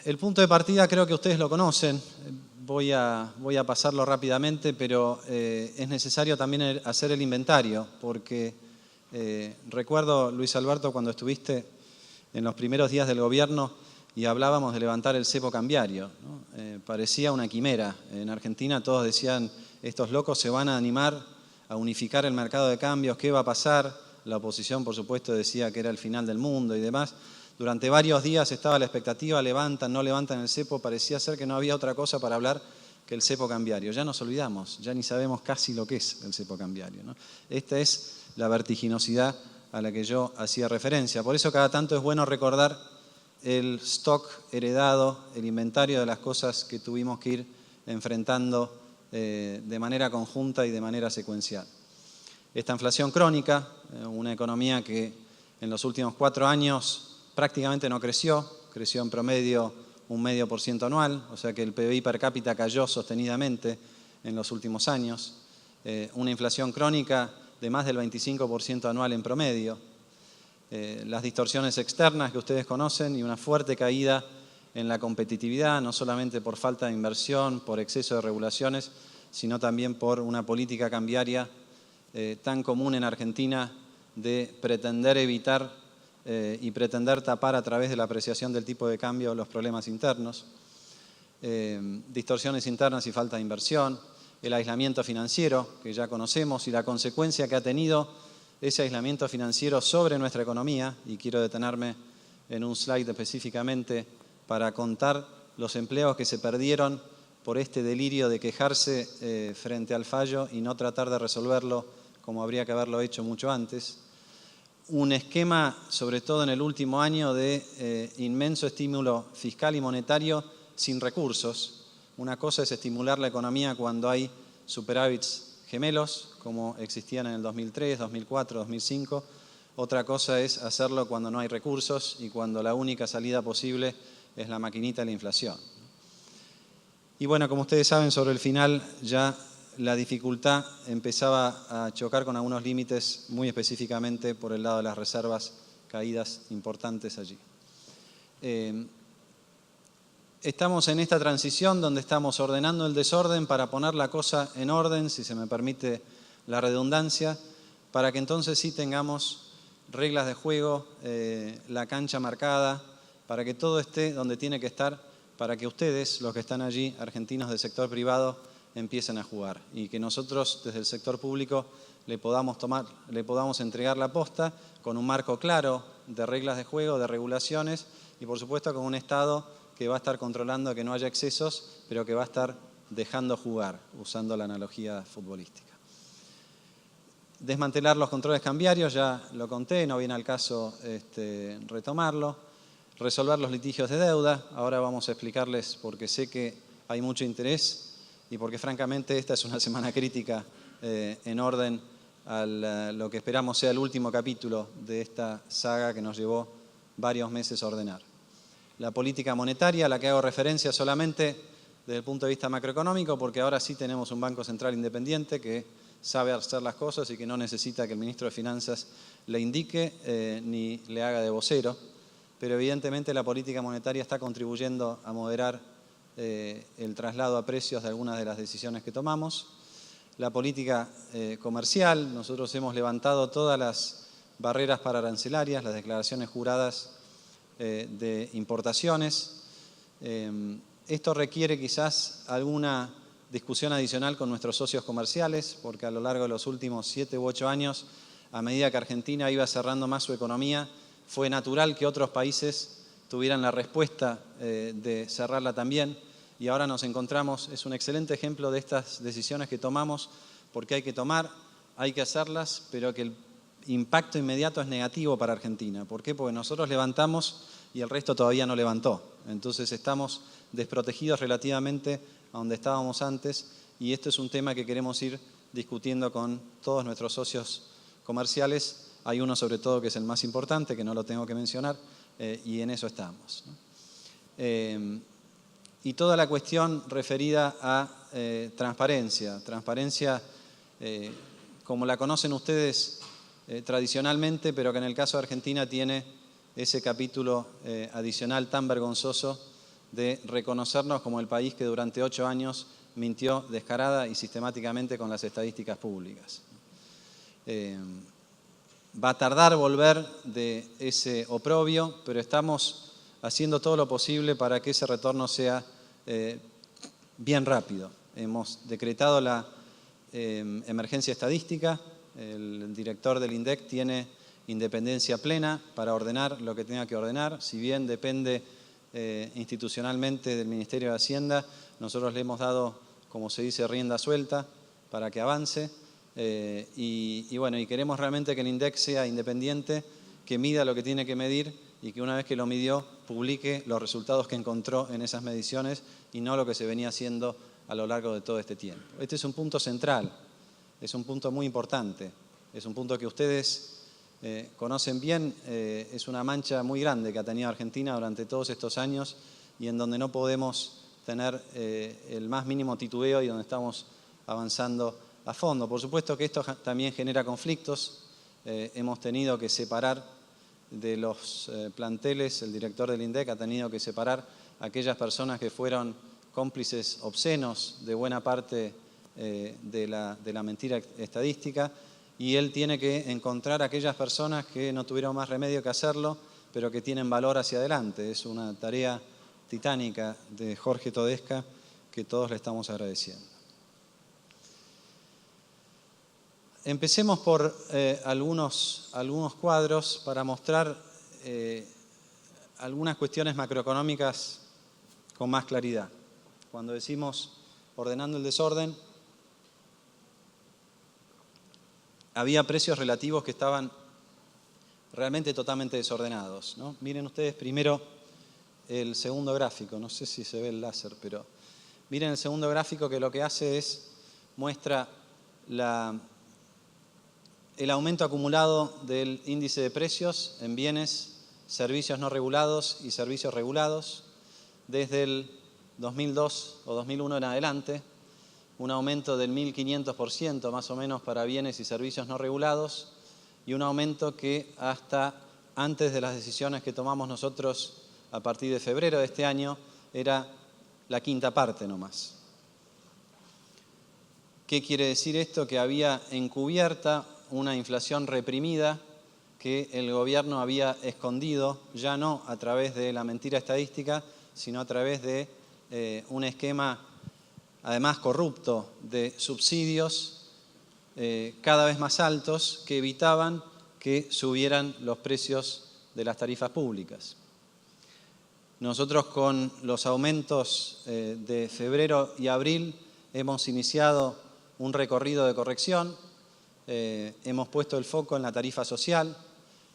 El punto de partida creo que ustedes lo conocen. Voy a pasarlo rápidamente, pero es necesario también hacer el inventario, porque recuerdo, Luis Alberto, cuando estuviste en los primeros días del gobierno y hablábamos de levantar el cepo cambiario, ¿no? Parecía una quimera. En Argentina todos decían, estos locos se van a animar a unificar el mercado de cambios, ¿qué va a pasar? La oposición, por supuesto, decía que era el final del mundo y demás. Durante varios días estaba la expectativa, levantan, no levantan el cepo, parecía ser que no había otra cosa para hablar que el cepo cambiario. Ya nos olvidamos, ya ni sabemos casi lo que es el cepo cambiario, ¿no? Esta es la vertiginosidad a la que yo hacía referencia. Por eso cada tanto es bueno recordar el stock heredado, el inventario de las cosas que tuvimos que ir enfrentando de manera conjunta y de manera secuencial. Esta inflación crónica, una economía que en los últimos 4 años prácticamente no creció en promedio 0,5% anual, o sea que el PBI per cápita cayó sostenidamente en los últimos años, una inflación crónica de más del 25% anual en promedio, las distorsiones externas que ustedes conocen y una fuerte caída en la competitividad, no solamente por falta de inversión, por exceso de regulaciones, sino también por una política cambiaria tan común en Argentina de pretender evitar y pretender tapar a través de la apreciación del tipo de cambio los problemas internos, distorsiones internas y falta de inversión, el aislamiento financiero que ya conocemos y la consecuencia que ha tenido ese aislamiento financiero sobre nuestra economía, y quiero detenerme en un slide específicamente para contar los empleos que se perdieron por este delirio de quejarse frente al fallo y no tratar de resolverlo como habría que haberlo hecho mucho antes. Un esquema, sobre todo en el último año, de inmenso estímulo fiscal y monetario sin recursos. Una cosa es estimular la economía cuando hay superávits gemelos, como existían en el 2003, 2004, 2005. Otra cosa es hacerlo cuando no hay recursos y cuando la única salida posible es la maquinita de la inflación. Y bueno, como ustedes saben, sobre el final ya la dificultad empezaba a chocar con algunos límites, muy específicamente por el lado de las reservas, caídas importantes allí. Estamos en esta transición donde estamos ordenando el desorden para poner la cosa en orden, si se me permite la redundancia, para que entonces sí tengamos reglas de juego, la cancha marcada, para que todo esté donde tiene que estar, para que ustedes, los que están allí, argentinos del sector privado, empiecen a jugar y que nosotros desde el sector público le podamos entregar la posta con un marco claro de reglas de juego, de regulaciones y por supuesto con un Estado que va a estar controlando que no haya excesos, pero que va a estar dejando jugar, usando la analogía futbolística. Desmantelar los controles cambiarios, ya lo conté, no viene al caso retomarlo. Resolver los litigios de deuda, ahora vamos a explicarles porque sé que hay mucho interés y porque francamente esta es una semana crítica en orden a lo que esperamos sea el último capítulo de esta saga que nos llevó varios meses a ordenar. La política monetaria, a la que hago referencia solamente desde el punto de vista macroeconómico, porque ahora sí tenemos un Banco Central independiente que sabe hacer las cosas y que no necesita que el ministro de Finanzas le indique ni le haga de vocero, pero evidentemente la política monetaria está contribuyendo a moderar el traslado a precios de algunas de las decisiones que tomamos. La política comercial, nosotros hemos levantado todas las barreras pararancelarias, las declaraciones juradas de importaciones. Esto requiere quizás alguna discusión adicional con nuestros socios comerciales, porque a lo largo de los últimos 7 u 8 años, a medida que Argentina iba cerrando más su economía, fue natural que otros países tuvieran la respuesta de cerrarla también. Y ahora nos encontramos, es un excelente ejemplo de estas decisiones que tomamos, porque hay que tomar, hay que hacerlas, pero que el impacto inmediato es negativo para Argentina. ¿Por qué? Porque nosotros levantamos y el resto todavía no levantó. Entonces estamos desprotegidos relativamente a donde estábamos antes y esto es un tema que queremos ir discutiendo con todos nuestros socios comerciales. Hay uno sobre todo que es el más importante, que no lo tengo que mencionar, y en eso estamos, ¿no? Y toda la cuestión referida a transparencia. Transparencia como la conocen ustedes tradicionalmente, pero que en el caso de Argentina tiene ese capítulo adicional tan vergonzoso de reconocernos como el país que durante 8 años mintió descarada y sistemáticamente con las estadísticas públicas. Va a tardar volver de ese oprobio, pero estamos haciendo todo lo posible para que ese retorno sea bien rápido. Hemos decretado la emergencia estadística. El director del INDEC tiene independencia plena para ordenar lo que tenga que ordenar. Si bien depende institucionalmente del Ministerio de Hacienda, nosotros le hemos dado, como se dice, rienda suelta para que avance. Y queremos realmente que el INDEC sea independiente, que mida lo que tiene que medir y que una vez que lo midió, publique los resultados que encontró en esas mediciones y no lo que se venía haciendo a lo largo de todo este tiempo. Este es un punto central, es un punto muy importante, es un punto que ustedes conocen bien, es una mancha muy grande que ha tenido Argentina durante todos estos años y en donde no podemos tener el más mínimo titubeo y donde estamos avanzando a fondo. Por supuesto que esto también genera conflictos. Hemos tenido que separar de los planteles, el director del INDEC ha tenido que separar a aquellas personas que fueron cómplices obscenos de buena parte de la mentira estadística, y él tiene que encontrar a aquellas personas que no tuvieron más remedio que hacerlo, pero que tienen valor hacia adelante. Es una tarea titánica de Jorge Todesca que todos le estamos agradeciendo. Empecemos por algunos cuadros para mostrar algunas cuestiones macroeconómicas con más claridad. Cuando decimos ordenando el desorden, había precios relativos que estaban realmente totalmente desordenados, ¿no? Miren ustedes primero el segundo gráfico, no sé si se ve el láser, pero miren el segundo gráfico, que lo que hace es muestra el aumento acumulado del índice de precios en bienes, servicios no regulados y servicios regulados desde el 2002 o 2001 en adelante, un aumento del 1.500% más o menos para bienes y servicios no regulados, y un aumento que hasta antes de las decisiones que tomamos nosotros a partir de febrero de este año era la quinta parte nomás. ¿Qué quiere decir esto? Que había encubierta una inflación reprimida que el gobierno había escondido, ya no a través de la mentira estadística, sino a través de un esquema además corrupto de subsidios cada vez más altos que evitaban que subieran los precios de las tarifas públicas. Nosotros con los aumentos de febrero y abril hemos iniciado un recorrido de corrección, hemos puesto el foco en la tarifa social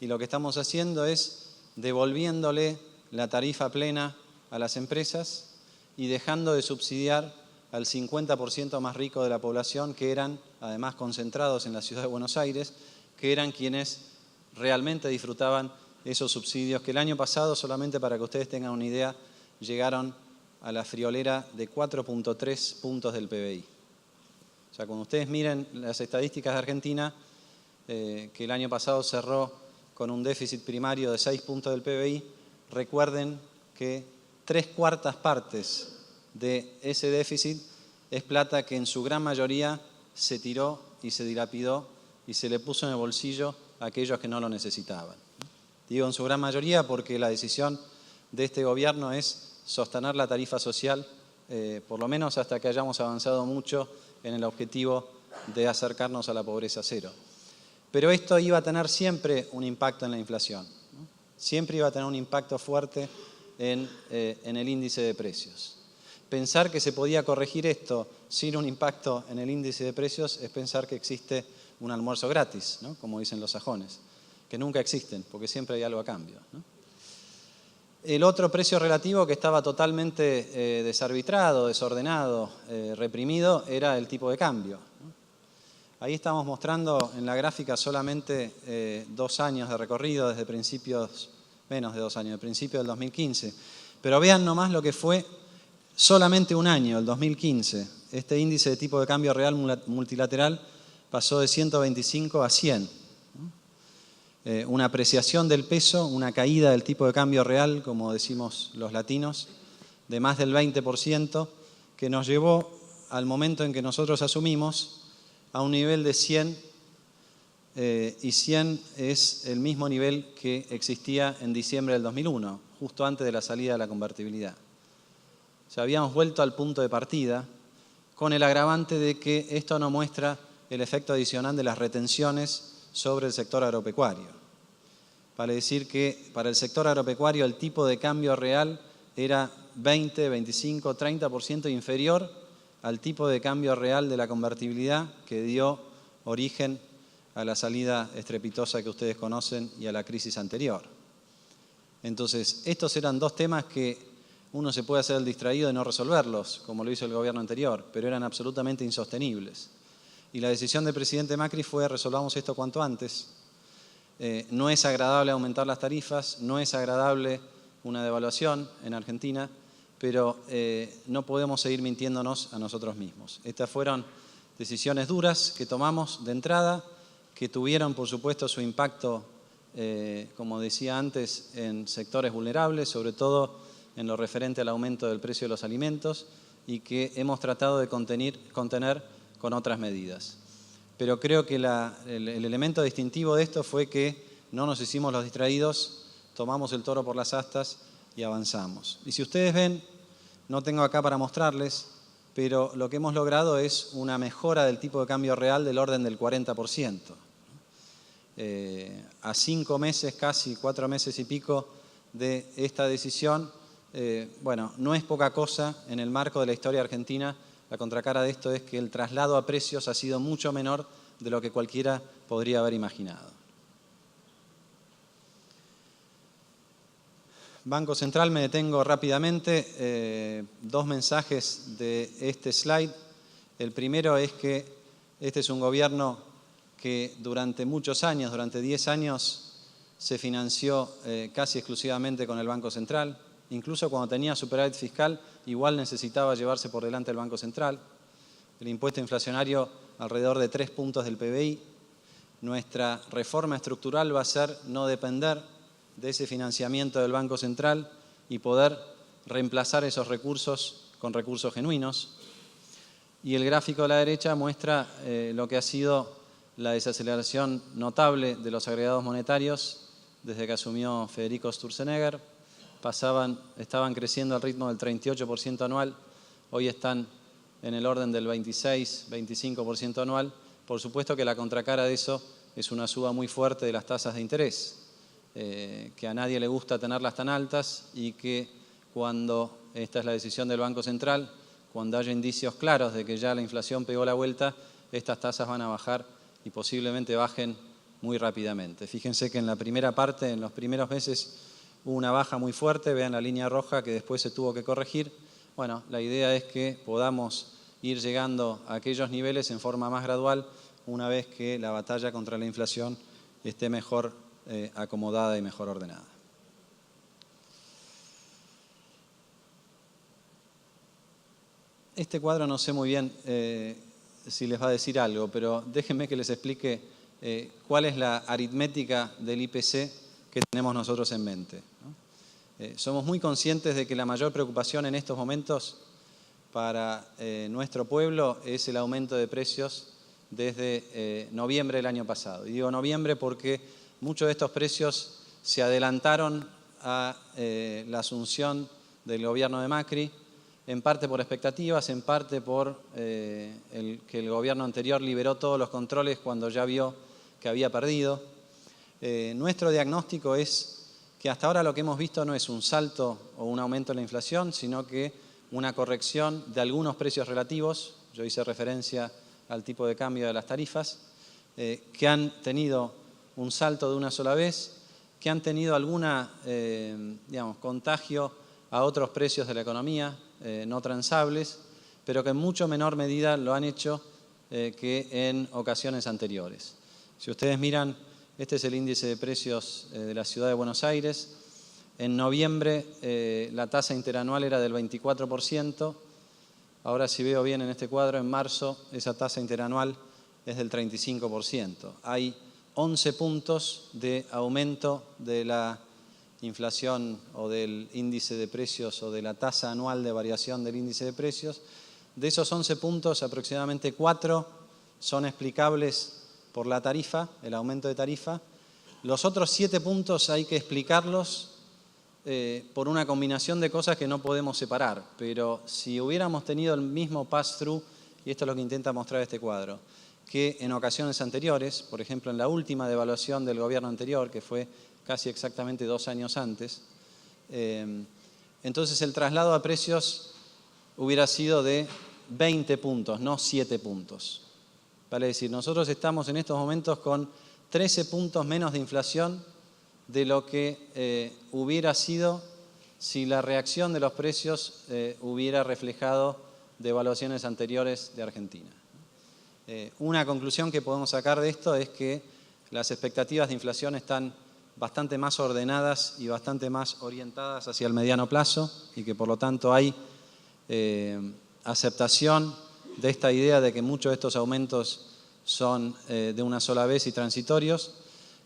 y lo que estamos haciendo es devolviéndole la tarifa plena a las empresas y dejando de subsidiar al 50% más rico de la población, que eran además concentrados en la ciudad de Buenos Aires, que eran quienes realmente disfrutaban esos subsidios que el año pasado, solamente para que ustedes tengan una idea, llegaron a la friolera de 4.3 puntos del PBI. O sea, cuando ustedes miren las estadísticas de Argentina, que el año pasado cerró con un déficit primario de 6 puntos del PBI, recuerden que 3/4 partes de ese déficit es plata que en su gran mayoría se tiró y se dilapidó y se le puso en el bolsillo a aquellos que no lo necesitaban. Digo en su gran mayoría porque la decisión de este gobierno es sostener la tarifa social, por lo menos hasta que hayamos avanzado mucho en el objetivo de acercarnos a la pobreza cero. Pero esto iba a tener siempre un impacto en la inflación, ¿no? Siempre iba a tener un impacto fuerte en el índice de precios. Pensar que se podía corregir esto sin un impacto en el índice de precios es pensar que existe un almuerzo gratis, ¿no? Como dicen los sajones, que nunca existen, porque siempre hay algo a cambio, ¿no? El otro precio relativo que estaba totalmente desarbitrado, desordenado, reprimido, era el tipo de cambio, ¿no? Ahí estamos mostrando en la gráfica solamente 2 años de recorrido, desde principios, menos de 2 años, de principio del 2015. Pero vean nomás lo que fue solamente un año, el 2015. Este índice de tipo de cambio real multilateral pasó de 125 a 100. Una apreciación del peso, una caída del tipo de cambio real, como decimos los latinos, de más del 20%, que nos llevó al momento en que nosotros asumimos a un nivel de 100, y 100 es el mismo nivel que existía en diciembre del 2001, justo antes de la salida de la convertibilidad. O sea, habíamos vuelto al punto de partida con el agravante de que esto no muestra el efecto adicional de las retenciones sobre el sector agropecuario. Vale decir que para el sector agropecuario el tipo de cambio real era 20, 25, 30% inferior al tipo de cambio real de la convertibilidad que dio origen a la salida estrepitosa que ustedes conocen y a la crisis anterior. Entonces, estos eran dos temas que uno se puede hacer el distraído de no resolverlos, como lo hizo el gobierno anterior, pero eran absolutamente insostenibles. Y la decisión del presidente Macri fue: resolvamos esto cuanto antes. No es agradable aumentar las tarifas, no es agradable una devaluación en Argentina, pero no podemos seguir mintiéndonos a nosotros mismos. Estas fueron decisiones duras que tomamos de entrada, que tuvieron, por supuesto, su impacto, como decía antes, en sectores vulnerables, sobre todo en lo referente al aumento del precio de los alimentos, y que hemos tratado de contener con otras medidas. Pero creo que el elemento distintivo de esto fue que no nos hicimos los distraídos, tomamos el toro por las astas y avanzamos. Y si ustedes ven, no tengo acá para mostrarles, pero lo que hemos logrado es una mejora del tipo de cambio real del orden del 40%. A 5 meses, casi 4 meses y pico de esta decisión, bueno, no es poca cosa en el marco de la historia argentina. La contracara de esto es que el traslado a precios ha sido mucho menor de lo que cualquiera podría haber imaginado. Banco Central, me detengo rápidamente. 2 mensajes de este slide. El primero es que este es un gobierno que durante muchos años, durante 10 años, se financió casi exclusivamente con el Banco Central. Incluso cuando tenía superávit fiscal, igual necesitaba llevarse por delante el Banco Central. El impuesto inflacionario alrededor de 3 puntos del PBI. Nuestra reforma estructural va a ser no depender de ese financiamiento del Banco Central y poder reemplazar esos recursos con recursos genuinos. Y el gráfico de la derecha muestra lo que ha sido la desaceleración notable de los agregados monetarios desde que asumió Federico Sturzenegger. Estaban creciendo al ritmo del 38% anual, hoy están en el orden del 26, 25% anual. Por supuesto que la contracara de eso es una suba muy fuerte de las tasas de interés, que a nadie le gusta tenerlas tan altas, y que cuando, esta es la decisión del Banco Central, cuando haya indicios claros de que ya la inflación pegó la vuelta, estas tasas van a bajar y posiblemente bajen muy rápidamente. Fíjense que en la primera parte, en los primeros meses, hubo una baja muy fuerte, vean la línea roja que después se tuvo que corregir. Bueno, la idea es que podamos ir llegando a aquellos niveles en forma más gradual una vez que la batalla contra la inflación esté mejor acomodada y mejor ordenada. Este cuadro no sé muy bien si les va a decir algo, pero déjenme que les explique cuál es la aritmética del IPC que tenemos nosotros en mente, ¿no? Somos muy conscientes de que la mayor preocupación en estos momentos para nuestro pueblo es el aumento de precios desde noviembre del año pasado. Y digo noviembre porque muchos de estos precios se adelantaron a la asunción del gobierno de Macri, en parte por expectativas, en parte por que el gobierno anterior liberó todos los controles cuando ya vio que había perdido. Nuestro diagnóstico es que hasta ahora lo que hemos visto no es un salto o un aumento en la inflación, sino que una corrección de algunos precios relativos. Yo hice referencia al tipo de cambio de las tarifas, que han tenido un salto de una sola vez, que han tenido alguna, contagio a otros precios de la economía no transables, pero que en mucho menor medida lo han hecho que en ocasiones anteriores. Si ustedes miran, este es el índice de precios de la ciudad de Buenos Aires. En noviembre la tasa interanual era del 24%. Ahora, si veo bien en este cuadro, en marzo esa tasa interanual es del 35%. Hay 11 puntos de aumento de la inflación o del índice de precios o de la tasa anual de variación del índice de precios. De esos 11 puntos, aproximadamente 4 son explicables por la tarifa, el aumento de tarifa. Los otros 7 puntos hay que explicarlos por una combinación de cosas que no podemos separar. Pero si hubiéramos tenido el mismo pass-through, y esto es lo que intenta mostrar este cuadro, que en ocasiones anteriores, por ejemplo en la última devaluación del gobierno anterior, que fue casi exactamente 2 años antes, entonces el traslado a precios hubiera sido de 20 puntos, no 7 puntos. Vale decir, nosotros estamos en estos momentos con 13 puntos menos de inflación de lo que hubiera sido si la reacción de los precios hubiera reflejado devaluaciones anteriores de Argentina. Una conclusión que podemos sacar de esto es que las expectativas de inflación están bastante más ordenadas y bastante más orientadas hacia el mediano plazo y que por lo tanto hay aceptación de esta idea de que muchos de estos aumentos son de una sola vez y transitorios.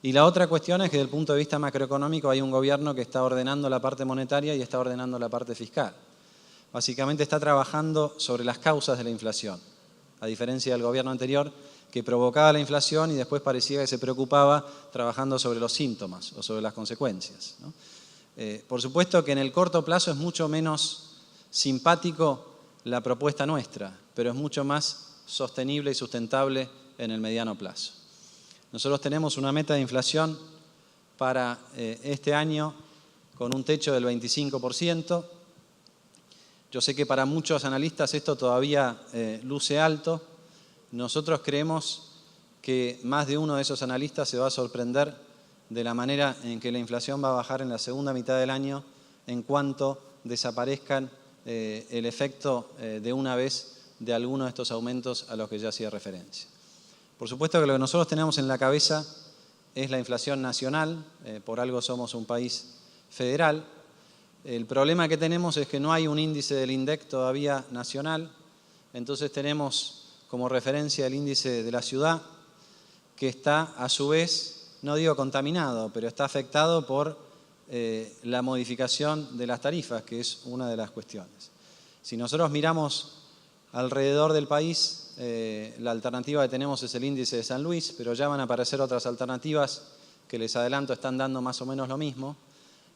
Y la otra cuestión es que desde el punto de vista macroeconómico hay un gobierno que está ordenando la parte monetaria y está ordenando la parte fiscal. Básicamente está trabajando sobre las causas de la inflación, a diferencia del gobierno anterior que provocaba la inflación y después parecía que se preocupaba trabajando sobre los síntomas o sobre las consecuencias, ¿no? Por supuesto que en el corto plazo es mucho menos simpático la propuesta nuestra, pero es mucho más sostenible y sustentable en el mediano plazo. Nosotros tenemos una meta de inflación para este año con un techo del 25%. Yo sé que para muchos analistas esto todavía luce alto. Nosotros creemos que más de uno de esos analistas se va a sorprender de la manera en que la inflación va a bajar en la segunda mitad del año en cuanto desaparezcan el efecto de una vez de alguno de estos aumentos a los que ya hacía referencia. Por supuesto que lo que nosotros tenemos en la cabeza es la inflación nacional, por algo somos un país federal. El problema que tenemos es que no hay un índice del INDEC todavía nacional, entonces tenemos como referencia el índice de la ciudad, que está a su vez, no digo contaminado, pero está afectado por la modificación de las tarifas, que es una de las cuestiones. Si nosotros miramos alrededor del país, la alternativa que tenemos es el índice de San Luis, pero ya van a aparecer otras alternativas que les adelanto están dando más o menos lo mismo.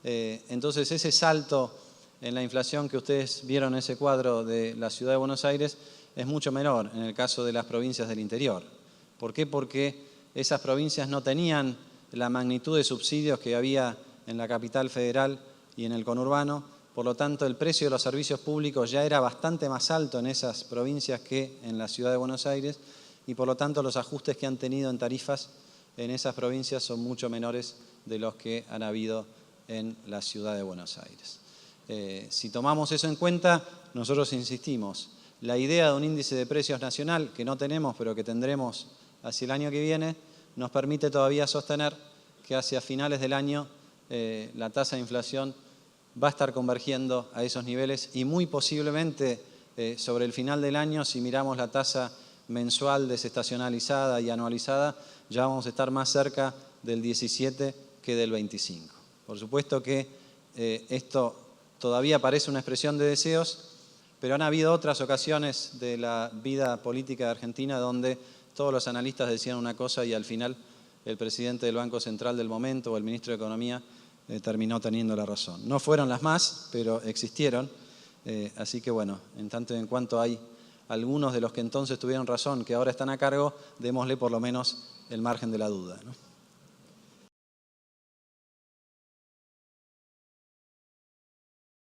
Entonces ese salto en la inflación que ustedes vieron en ese cuadro de la ciudad de Buenos Aires es mucho menor en el caso de las provincias del interior. ¿Por qué? Porque esas provincias no tenían la magnitud de subsidios que había en la capital federal y en el conurbano. Por lo tanto, el precio de los servicios públicos ya era bastante más alto en esas provincias que en la ciudad de Buenos Aires y por lo tanto los ajustes que han tenido en tarifas en esas provincias son mucho menores de los que han habido en la ciudad de Buenos Aires. Si tomamos eso en cuenta, nosotros insistimos, la idea de un índice de precios nacional, que no tenemos pero que tendremos hacia el año que viene, nos permite todavía sostener que hacia finales del año la tasa de inflación va a estar convergiendo a esos niveles y muy posiblemente sobre el final del año, si miramos la tasa mensual desestacionalizada y anualizada, ya vamos a estar más cerca del 17 que del 25. Por supuesto que esto todavía parece una expresión de deseos, pero han habido otras ocasiones de la vida política de Argentina donde todos los analistas decían una cosa y al final el presidente del Banco Central del momento o el ministro de Economía terminó teniendo la razón. No fueron las más, pero existieron. Así que bueno, en tanto y en cuanto hay algunos de los que entonces tuvieron razón que ahora están a cargo, démosle por lo menos el margen de la duda, ¿no?